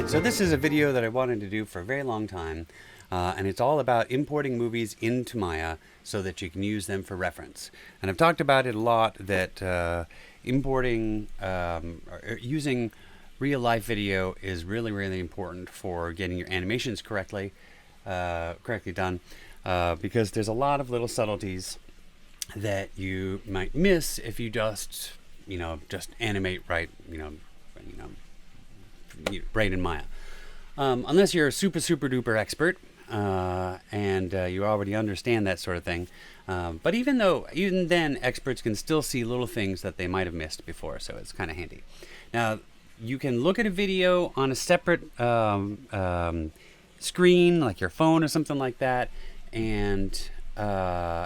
So this is a video that I wanted to do for a very long time, and it's all about importing movies into Maya so that you can use them for reference. And I've talked about it a lot that importing or using real life video is really, really important for getting your animations correctly done, because there's a lot of little subtleties that you might miss if you just animate right in Maya, unless you're a super duper expert and you already understand that sort of thing. But even then, experts can still see little things that they might have missed before, so it's kind of handy. Now, you can look at a video on a separate screen, like your phone or something like that, and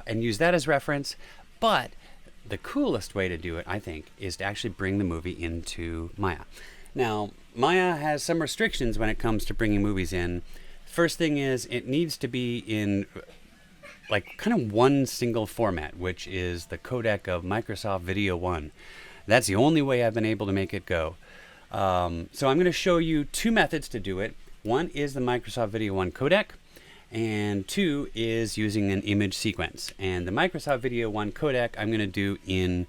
use that as reference. But the coolest way to do it, I think, is to actually bring the movie into Maya. Now, Maya has some restrictions when it comes to bringing movies in. First thing is it needs to be in like kind of one single format, which is the codec of Microsoft Video 1. That's the only way I've been able to make it go. So I'm going to show you two methods to do it. One is the Microsoft Video 1 codec, and two is using an image sequence. And the Microsoft Video 1 codec I'm going to do in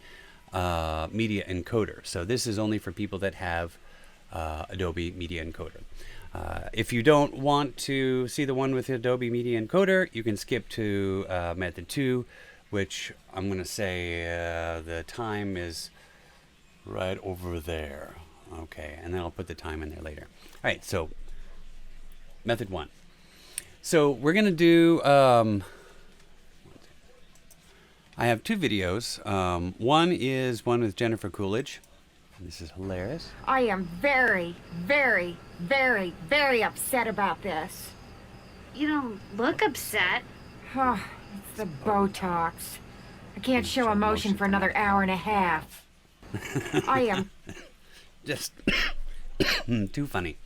Media Encoder. So this is only for people that have Adobe Media Encoder. If you don't want to see the one with Adobe Media Encoder, you can skip to method 2, which I'm going to say the time is right over there. Okay, and then I'll put the time in there later. All right, so method 1. So we're going to do, I have two videos. One is one with Jennifer Coolidge. This is hilarious. I am very upset about this. You don't look upset. Oh, it's the Botox. I can't show emotion for another hour and a half. I am just too funny.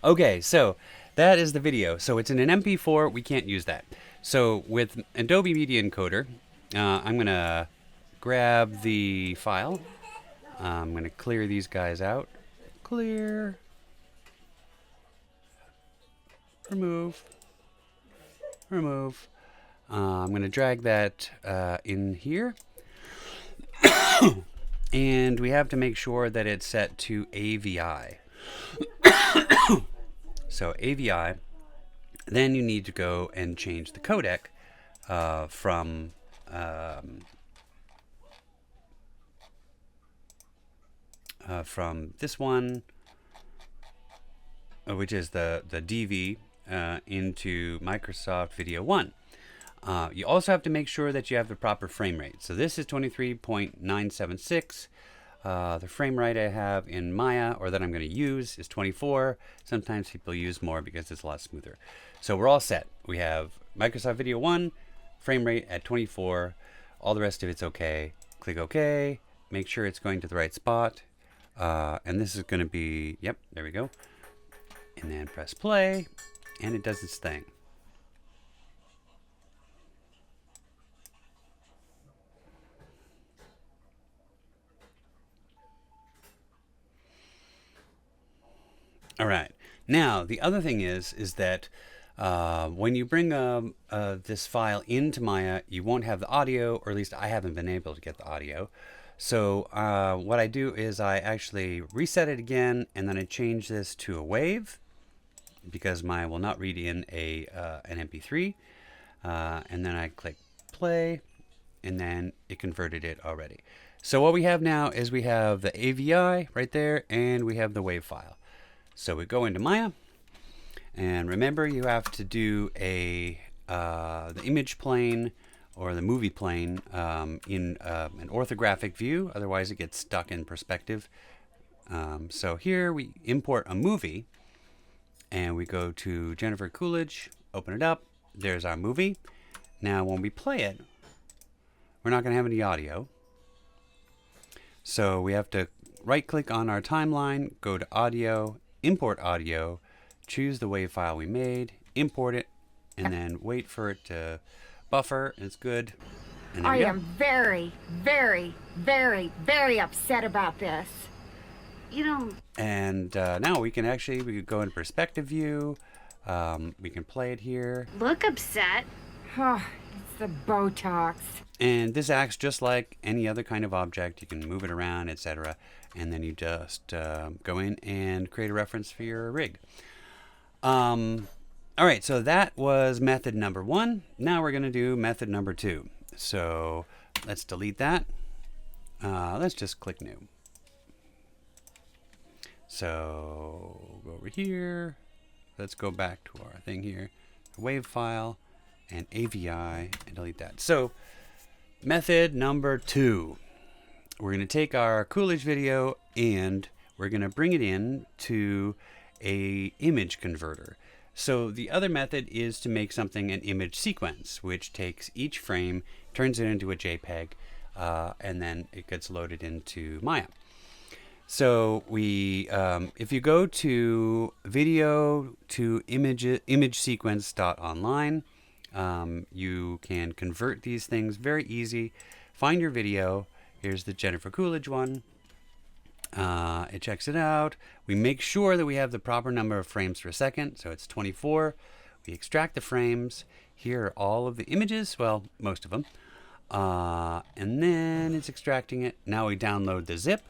Okay, so that is the video. So it's in an MP4. We can't use that. So with Adobe Media Encoder, I'm going to grab the file. I'm going to clear these guys out. Clear. Remove. Remove. I'm going to drag that in here. And we have to make sure that it's set to AVI. So AVI. Then you need to go and change the codec from this one, which is the DV, into Microsoft Video 1. You also have to make sure that you have the proper frame rate. So this is 23.976. The frame rate I have in Maya, or that I'm going to use, is 24. Sometimes people use more because it's a lot smoother. So we're all set. We have Microsoft Video 1, frame rate at 24. All the rest of it's okay. Click OK. Make sure it's going to the right spot. And this is going to be, yep, there we go. And then press play, and it does its thing. All right. Now, the other thing is that when you bring this file into Maya, you won't have the audio, or at least I haven't been able to get the audio. So what I do is I actually reset it again, and then I change this to a wave, because Maya will not read in an MP3. And then I click play, and then it converted it already. So what we have now is we have the AVI right there, and we have the wave file. So we go into Maya, and remember you have to do the image plane or the movie plane in an orthographic view, otherwise it gets stuck in perspective. So here we import a movie, and we go to Jennifer Coolidge, open it up, there's our movie. Now when we play it, we're not going to have any audio. So we have to right click on our timeline, go to audio, import audio, choose the WAV file we made, import it, and then wait for it to buffer. It's good. And I am very upset about this. You don't And now we could go into perspective view. We can play it here. look upset. Oh, it's the Botox. And this acts just like any other kind of object. You can move it around, etc. And then you just go in and create a reference for your rig. All right, so that was method number 1. Now we're going to do method number 2. So let's delete that. Let's just click new. So go over here. Let's go back to our thing here. Wave file and AVI and delete that. So method number 2. We're going to take our Coolidge video and we're going to bring it in to a image converter. So the other method is to make something an image sequence, which takes each frame, turns it into a JPEG, and then it gets loaded into Maya. So we, if you go to video to image sequence.online, you can convert these things very easy. Find your video. Here's the Jennifer Coolidge one. It checks it out. We make sure that we have the proper number of frames per second, so it's 24. We extract the frames. Here are all of the images, well, most of them. And then it's extracting it. Now we download the zip.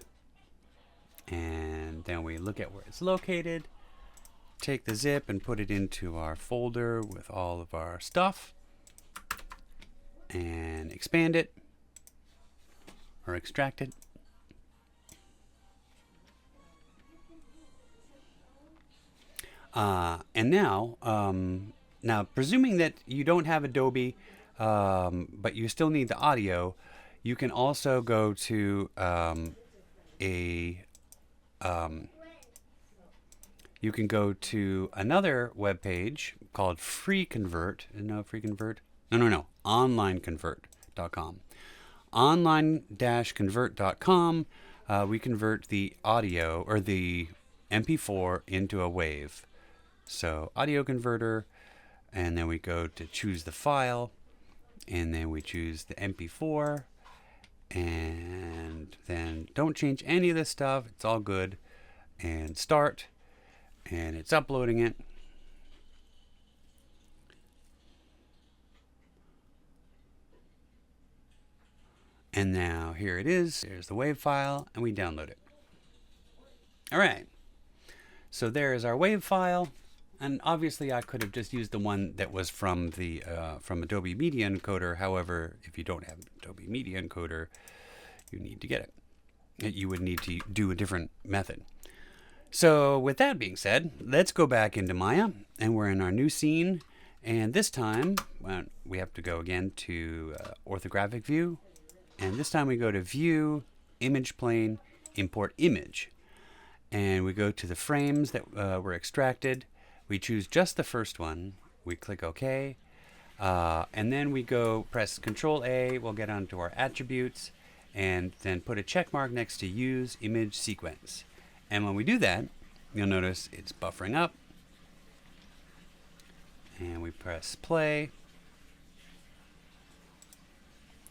And then we look at where it's located. Take the zip and put it into our folder with all of our stuff. And expand it. Or extract it. And now, presuming that you don't have Adobe, but you still need the audio, you can also go to you can go to another web page called FreeConvert. No, FreeConvert. No. OnlineConvert.com. Online-convert.com. We convert the audio or the MP4 into a wave. So audio converter, and then we go to choose the file, and then we choose the MP4, and then don't change any of this stuff. It's all good. And start, and it's uploading it. And now here it is. There's the wave file, and we download it. All right. So there is our wave file. And obviously, I could have just used the one that was from the from Adobe Media Encoder. However, if you don't have Adobe Media Encoder, you need to get it. You would need to do a different method. So with that being said, let's go back into Maya, and we're in our new scene. And this time, we have to go again to orthographic view. And this time we go to View, Image Plane, Import Image. And we go to the frames that were extracted. We choose just the first one. We click OK. And then we go press Control A. We'll get onto our attributes and then put a check mark next to Use Image Sequence. And when we do that, you'll notice it's buffering up. And we press play.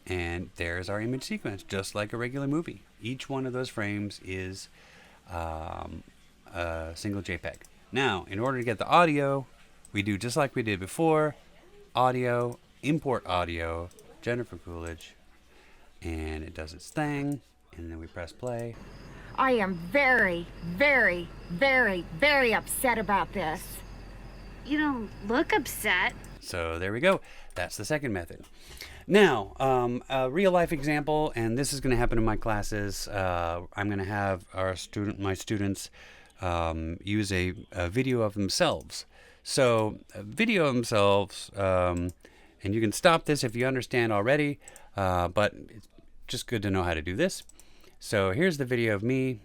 And there's our image sequence, just like a regular movie. Each one of those frames is a single JPEG. Now, in order to get the audio, we do just like we did before. Audio, import audio, Jennifer Coolidge. And it does its thing. And then we press play. I am very, very, very, very upset about this. You don't look upset. So there we go. That's the second method. Now, a real life example, and this is going to happen in my classes. I'm going to have my students use a video of themselves. So a video of themselves, and you can stop this if you understand already, but it's just good to know how to do this. So here's the video of me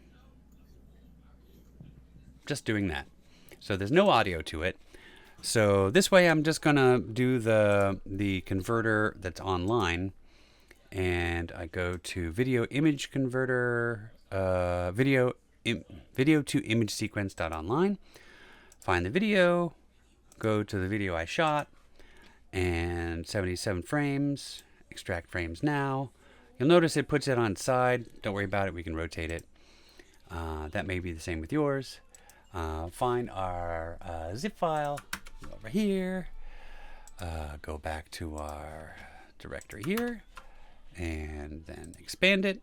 just doing that. So there's no audio to it. So this way I'm just going to do the converter that's online, and I go to video image converter, video to image sequence.online, find the video, go to the video I shot, and 77 frames, extract frames now. You'll notice it puts it on its side. Don't worry about it. We can rotate it. That may be the same with yours. Find our zip file over here. Go back to our directory here, and then expand it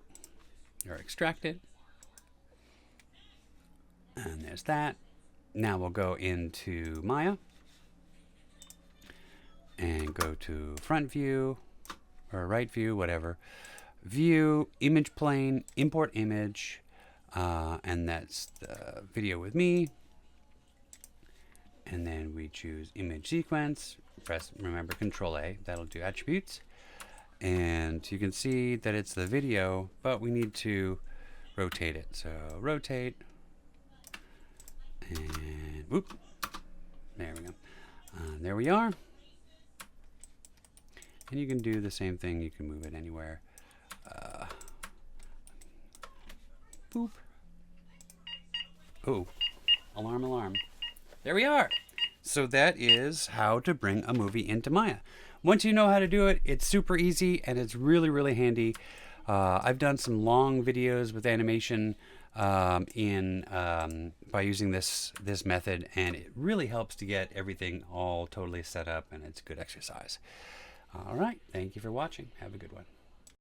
or extract it. And there's that. Now we'll go into Maya and go to front view or right view, whatever. View, image plane, import image, and that's the video with me. And then we choose image sequence. Remember Control A, that'll do attributes. And you can see that it's the video, but we need to rotate it. So rotate, and whoop, there we go. There we are. And you can do the same thing. You can move it anywhere. Boop. Oh, alarm, alarm. There we are. So that is how to bring a movie into Maya. Once you know how to do it, it's super easy and it's really, really handy. I've done some long videos with animation by using this method, and it really helps to get everything all totally set up, and it's good exercise. All right. Thank you for watching. Have a good one.